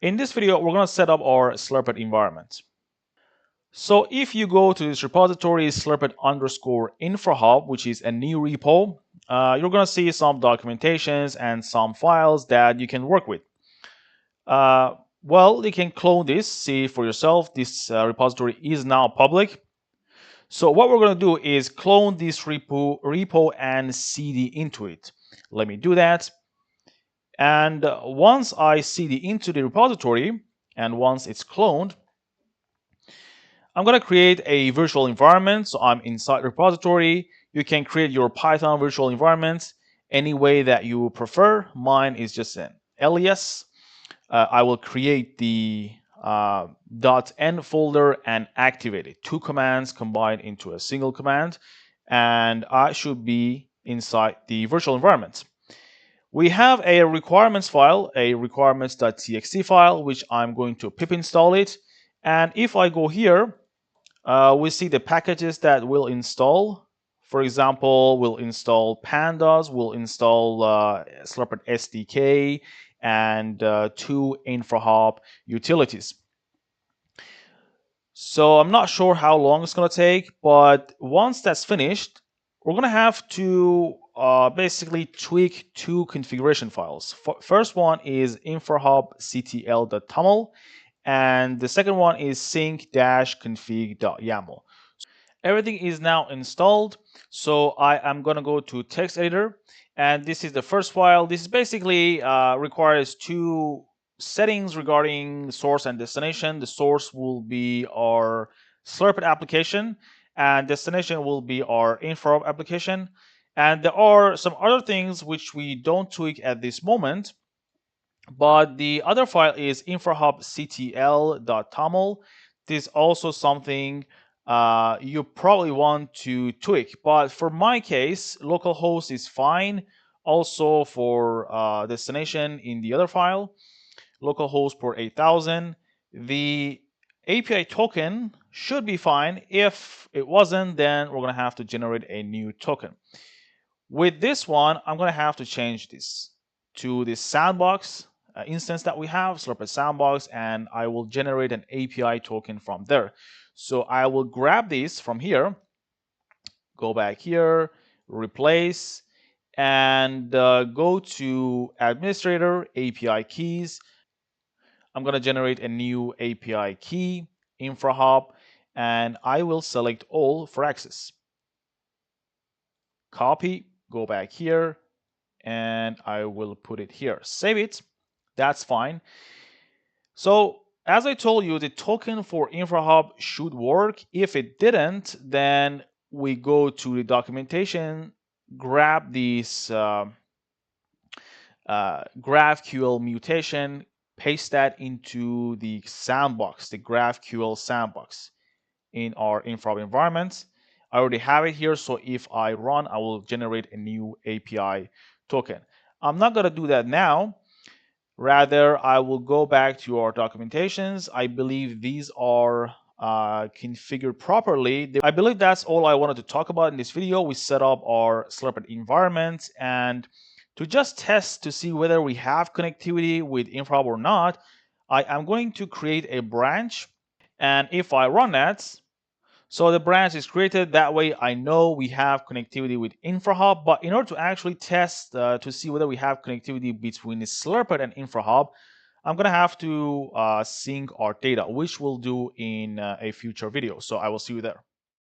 In this video, we're going to set up our Slurpit environment. So if you go to this repository Slurpit_Infrahub, which is a new repo, you're going to see some documentations and some files that you can work with. Well, you can clone this, see for yourself. This repository is now public. So what we're going to do is clone this repo and cd into it. Let me do that. And once I cd into the repository, and once it's cloned, I'm going to create a virtual environment. So I'm inside the repository. You can create your Python virtual environment any way that you prefer. Mine is just an alias. I will create the .n folder and activate it. Two commands combined into a single command, and I should be inside the virtual environment. We have a requirements file, a requirements.txt file, which I'm going to pip install it. And if I go here, we see the packages that we'll install. For example, we'll install pandas, we'll install Slurpit SDK, and 2 Infrahub utilities. So I'm not sure how long it's going to take, but once that's finished, we're going to have to basically tweak two configuration files. First one is infrahubctl.toml, and the second one is sync-config.yaml. Everything is now installed, so I am going to go to text editor, and this is the first file. This is basically requires two settings regarding source and destination. The source will be our Slurpit application, and destination will be our Infrahub application. And there are some other things which we don't tweak at this moment, but the other file is infrahubctl.toml. This is also something you probably want to tweak, but for my case, localhost is fine. Also for destination in the other file, localhost port 8000. The API token should be fine. If it wasn't, then we're going to have to generate a new token. With this one, I'm going to have to change this to this sandbox instance that we have, Slurpit sandbox, and I will generate an API token from there. So I will grab this from here, go back here, replace, and go to administrator, API keys. I'm going to generate a new API key, Infrahub, and I will select all for access. Copy, go back here, and I will put it here. Save it. That's fine. So as I told you, the token for Infrahub should work. If it didn't, then we go to the documentation, grab this GraphQL mutation, paste that into the sandbox, the GraphQL sandbox in our Infrahub environment. I already have it here, so if I run, I will generate a new API token. I'm not going to do that now. Rather, I will go back to our documentations. I believe these are configured properly. I believe that's all I wanted to talk about in this video. We set up our Slurpit environment, and to just test to see whether we have connectivity with Infrahub or not, I am going to create a branch, and if I run that, so the branch is created. That way I know we have connectivity with Infrahub. But in order to actually test to see whether we have connectivity between Slurpit and Infrahub, I'm going to have to sync our data, which we'll do in a future video. So I will see you there.